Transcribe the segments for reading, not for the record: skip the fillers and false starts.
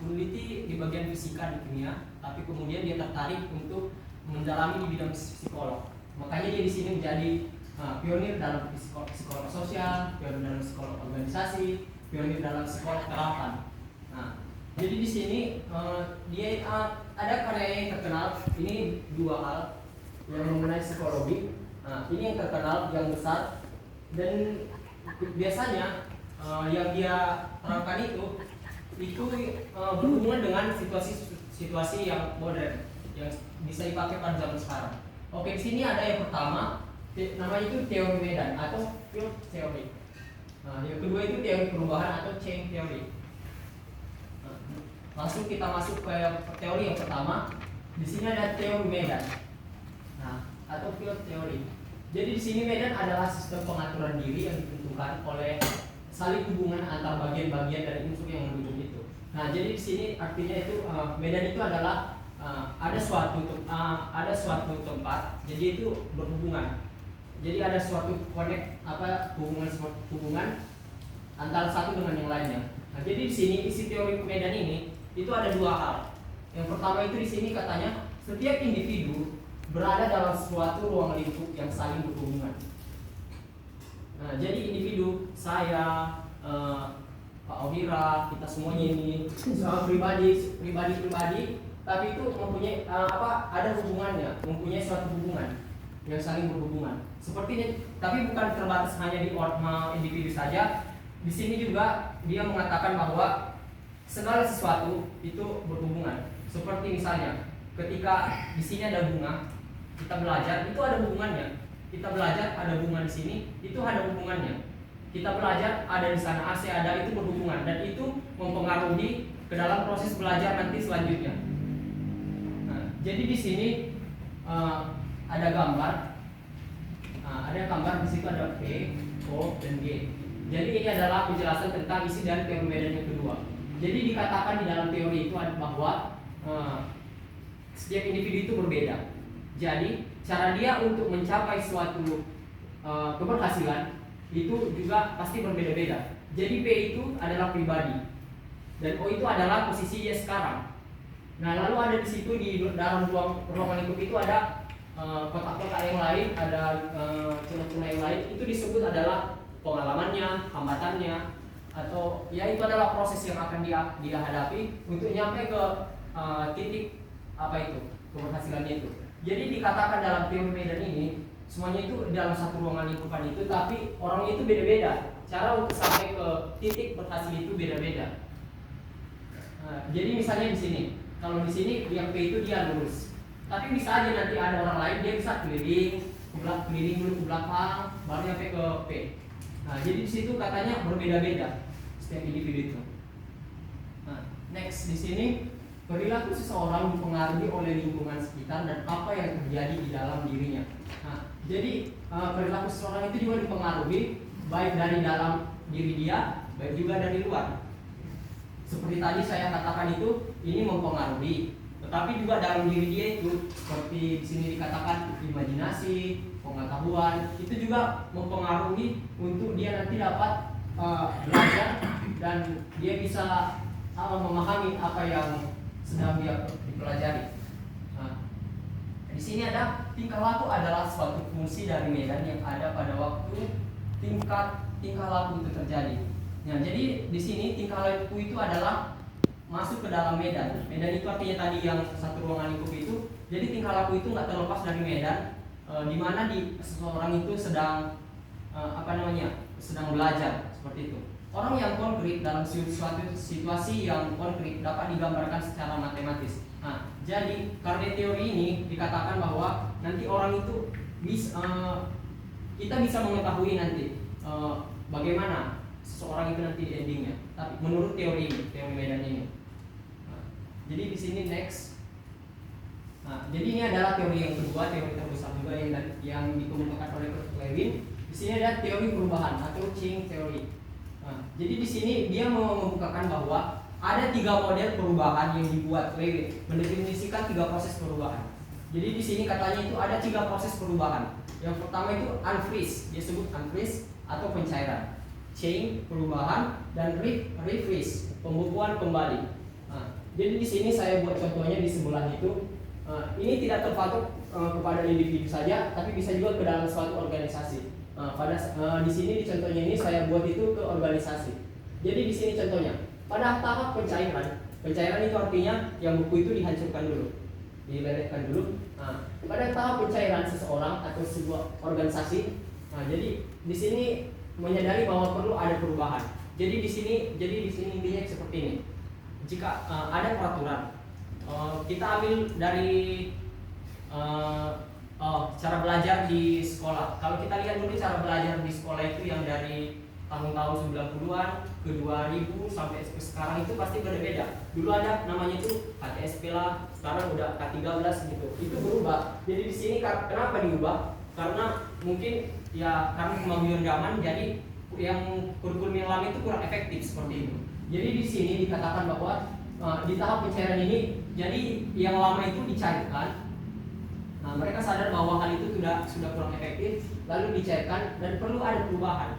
meneliti di bagian fisika di kimia, tapi kemudian dia tertarik untuk mendalami di bidang psikolog. Makanya dia di sini menjadi pionir dalam psikolog sosial, pionir dalam psikolog organisasi, pionir dalam psikolog terapan. Nah, jadi di sini dia ada karya yang terkenal. Ini dua hal yang mengenai psikologi. Nah, ini yang terkenal, yang besar, dan biasanya yang dia terangkan itu berhubungan dengan situasi yang modern yang bisa dipakai pada zaman sekarang. Oke, di sini ada yang pertama, namanya itu teori medan atau field theory. Nah, yang kedua itu teori perubahan atau chain theory. Nah, langsung kita masuk ke teori yang pertama. Di sini ada teori medan, nah, atau field theory. Jadi di sini medan adalah sistem pengaturan diri yang ditentukan oleh saling hubungan antar bagian-bagian dari unsur yang mendukung itu. Nah, jadi di sini artinya itu medan itu adalah ada suatu tempat, jadi itu berhubungan. Jadi ada suatu hubungan antara satu dengan yang lainnya. Nah, jadi di sini isi teori medan ini itu ada dua hal. Yang pertama itu di sini katanya setiap individu berada dalam suatu ruang lingkup yang saling berhubungan. Nah, jadi individu, saya, Pak Ohira, kita semuanya ini pribadi, tapi itu mempunyai ada hubungannya, mempunyai suatu hubungan yang saling berhubungan. Sepertinya, tapi bukan terbatas hanya di individu saja. Di sini juga dia mengatakan bahwa segala sesuatu itu berhubungan. Seperti misalnya, ketika di sini ada bunga, kita belajar itu ada hubungannya. Kita belajar ada bunga di sini, itu ada hubungannya. Kita belajar ada di sana AC ada, itu berhubungan, dan itu mempengaruhi ke dalam proses belajar nanti selanjutnya. Nah, jadi di sini ada gambar. Nah, ada gambar di situ ada P, O, dan G. Jadi ini adalah penjelasan tentang isi dari teori medan yang kedua. Jadi dikatakan di dalam teori itu bahwa setiap individu itu berbeda. Jadi cara dia untuk mencapai suatu keberhasilan itu juga pasti berbeda-beda. Jadi P itu adalah pribadi dan O itu adalah posisi dia sekarang. Nah, lalu ada di situ di dalam ruangan lingkup itu ada kotak-kotak yang lain, ada celah-celah yang lain. Itu disebut adalah pengalamannya, hambatannya, atau ya itu adalah proses yang akan dia hadapi untuk nyampe ke titik keberhasilannya itu. Jadi dikatakan dalam teori medan ini semuanya itu dalam satu ruangan lingkupan itu, tapi orangnya itu beda-beda. Cara untuk sampai ke titik berhasil itu beda-beda. Nah, jadi misalnya di sini, kalau di sini yang P itu dia lurus, tapi bisa aja nanti ada orang lain dia bisa keliling dulu ke belakang, baru nyampe ke P. Nah, jadi di situ katanya berbeda-beda setiap individu itu. Nah, next di sini. Perilaku seseorang dipengaruhi oleh lingkungan sekitar dan apa yang terjadi di dalam dirinya. Nah, jadi perilaku seseorang itu juga dipengaruhi baik dari dalam diri dia, baik juga dari luar. Seperti tadi saya katakan itu, ini mempengaruhi. Tetapi juga dalam diri dia itu, seperti di sini dikatakan imajinasi, pengetahuan, itu juga mempengaruhi untuk dia nanti dapat belajar dan dia bisa memahami apa yang sedang dia dipelajari. Nah, di sini ada tingkah laku adalah suatu fungsi dari medan yang ada pada waktu tingkah laku itu terjadi. Nah, jadi di sini tingkah laku itu adalah masuk ke dalam medan. Medan itu artinya tadi yang satu ruangan lingkup itu. Jadi tingkah laku itu nggak terlepas dari medan, di mana seseorang itu sedang sedang belajar seperti itu. Orang yang konkret dalam suatu situasi yang konkret dapat digambarkan secara matematis. Nah, jadi karena teori ini dikatakan bahwa nanti orang itu kita bisa mengetahui nanti bagaimana seseorang itu nanti endingnya. Tapi menurut teori medan ini. Nah, jadi di sini next. Nah, jadi ini adalah teori yang kedua, teori terbesar juga yang dikemukakan oleh Kurt Lewin. Di sini ada teori perubahan atau chain theory. Nah, jadi di sini dia mau membukakan bahwa ada 3 model perubahan yang dibuat Lewin, mendefinisikan 3 proses perubahan. Jadi di sini katanya itu ada 3 proses perubahan. Yang pertama itu unfreeze, dia sebut unfreeze atau pencairan. Chain perubahan dan refreeze, pembukuan kembali. Jadi di sini saya buat contohnya di sebelah itu. Ini tidak terpatok kepada individu saja, tapi bisa juga ke dalam suatu organisasi. Di sini di contohnya ini saya buat itu ke organisasi. Jadi di sini contohnya pada tahap pencairan. Pencairan itu artinya yang buku itu dihancurkan dulu, dilelehkan dulu. Pada tahap pencairan seseorang atau sebuah organisasi. Jadi di sini menyadari bahwa perlu ada perubahan. Jadi di sini intinya seperti ini. Jika ada peraturan, kita ambil dari cara belajar di sekolah. Kalau kita lihat dulu cara belajar di sekolah itu yang dari tahun-tahun 90-an ke 2000 sampai ke sekarang itu pasti berbeda. Dulu ada namanya itu KTSP lah, sekarang udah K13 gitu. Itu berubah. Jadi di sini kenapa diubah? Karena mungkin ya karena kemajuan zaman, jadi yang kurikulum yang lama itu kurang efektif seperti itu. Jadi di sini dikatakan bahwa di tahap pencairan ini, jadi yang lama itu dicairkan. Mereka sadar bahwa hal itu sudah kurang efektif, lalu dicairkan dan perlu ada perubahan.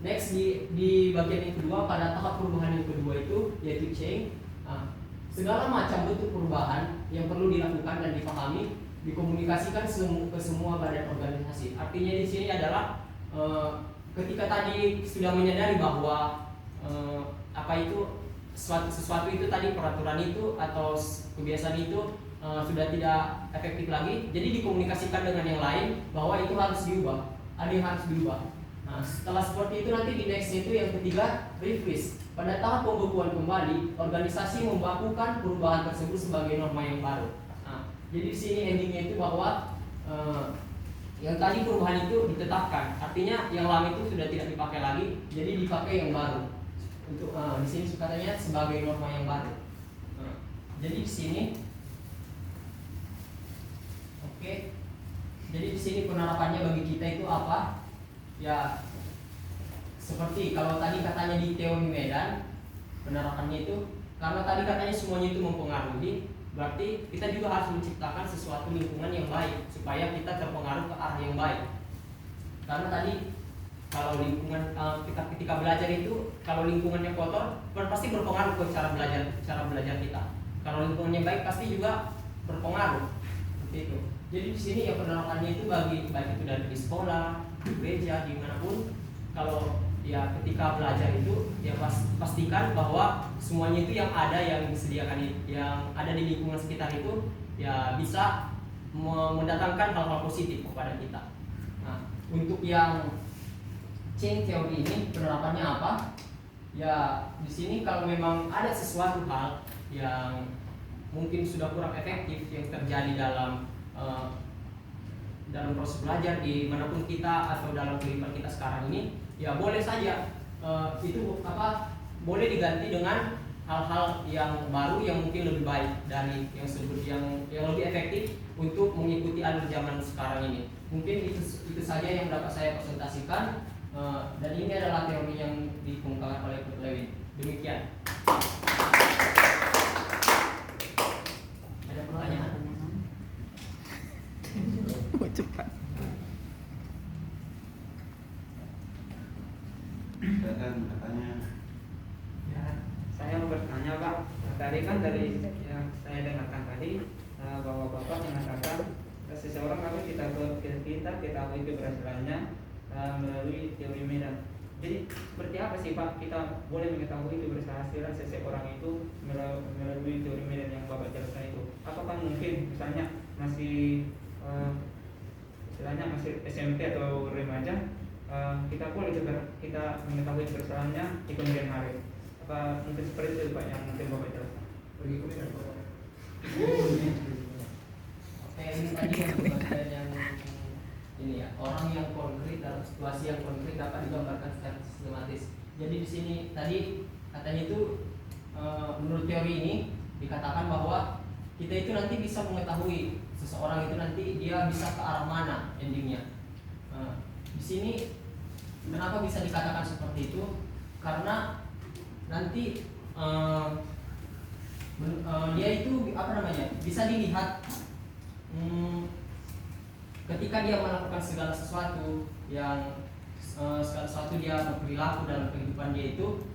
Next di bagian yang kedua, pada tahap perubahan yang kedua itu yaitu change. Segala macam bentuk perubahan yang perlu dilakukan dan dipahami, dikomunikasikan ke semua badan organisasi. Artinya di sini adalah ketika tadi sudah menyadari bahwa sesuatu itu tadi peraturan itu atau kebiasaan itu sudah tidak efektif lagi, jadi dikomunikasikan dengan yang lain bahwa itu harus diubah, ada yang harus diubah. Setelah seperti itu nanti di next itu yang ketiga, refresh. Pada tahap pembukuan kembali, organisasi membakukan perubahan tersebut sebagai norma yang baru. Jadi di sini endingnya itu bahwa yang tadi perubahan itu ditetapkan, artinya yang lama itu sudah tidak dipakai lagi, jadi dipakai yang baru. Untuk di sini katanya sebagai norma yang baru. Jadi di sini, oke. Jadi di sini penerapannya bagi kita itu apa? Ya, seperti kalau tadi katanya di teori Medan, penerapannya itu karena tadi katanya semuanya itu mempengaruhi, berarti kita juga harus menciptakan sesuatu lingkungan yang baik supaya kita terpengaruh ke arah yang baik. Karena tadi kalau lingkungan ketika belajar itu, kalau lingkungannya kotor, pasti berpengaruh ke cara belajar kita. Kalau lingkungannya baik pasti juga berpengaruh. Seperti itu. Jadi di sini ya penerapannya itu baik itu dari di sekolah, di gereja, dimanapun. Kalau ya ketika belajar itu ya pastikan bahwa semuanya itu yang ada yang disediakan, yang ada di lingkungan sekitar itu ya bisa mendatangkan hal-hal positif kepada kita. Untuk yang change theory ini penerapannya apa? Ya di sini kalau memang ada sesuatu hal yang mungkin sudah kurang efektif yang terjadi dalam proses belajar di manapun kita atau dalam kehidupan kita sekarang ini, ya boleh saja boleh diganti dengan hal-hal yang baru yang mungkin lebih baik dari yang lebih efektif untuk mengikuti alur zaman sekarang ini. Mungkin itu saja yang dapat saya presentasikan, dan ini adalah teori yang dikemukakan oleh Kurt Lewin. Demikian. Ada pertanyaan? Cepat. Katanya. Ya, saya mau bertanya Pak. Tadi kan dari yang saya dengarkan tadi bahwa Bapak mengatakan seseorang harus kita ketahui keberhasilannya melalui teori Medan. Jadi seperti apa sih Pak kita boleh mengetahui keberhasilan seseorang itu melalui teori Medan yang Bapak jelaskan itu? Apakah mungkin misalnya masih masih SMP atau remaja, kita boleh kita mengetahui keberhasilannya di kemudian hari? Apa mungkin seperti itu Pak yang mungkin Bapak jelaskan? Ini tadi yang ini ya, orang yang konkret dalam situasi yang konkret dapat digambarkan secara sistematis. Jadi di sini tadi katanya itu menurut teori ini dikatakan bahwa kita itu nanti bisa mengetahui seseorang itu nanti dia bisa ke arah mana endingnya. Di sini kenapa bisa dikatakan seperti itu? Karena nanti dia itu bisa dilihat ketika dia melakukan segala sesuatu dia berperilaku dalam kehidupan dia itu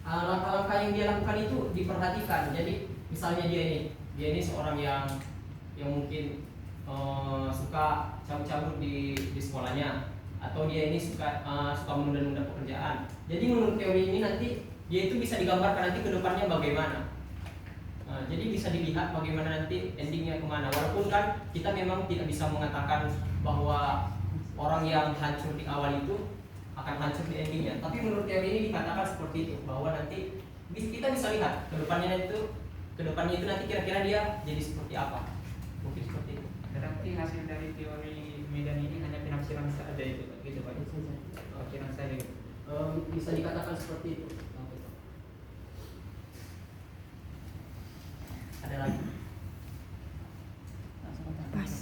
langkah-langkah yang dia lakukan itu diperhatikan. Jadi misalnya dia ini seorang yang mungkin suka cabut-cabut di sekolahnya, atau dia ini suka menunda-nunda pekerjaan. Jadi menurut teori ini nanti dia itu bisa digambarkan nanti ke depannya bagaimana. Jadi bisa dilihat bagaimana nanti endingnya kemana. Walaupun kan kita memang tidak bisa mengatakan bahwa orang yang hancur di awal itu akan hancur di endingnya. Tapi menurut teori ini dikatakan seperti itu, bahwa nanti kita bisa lihat ke depannya itu nanti kira-kira dia jadi seperti apa. Mungkin seperti itu. Berarti hasil dari teori Medan ini hanya penafsiran saja itu, gitu Pak? Penafsiran saja. Bisa dikatakan seperti itu. Ada lagi? Pas.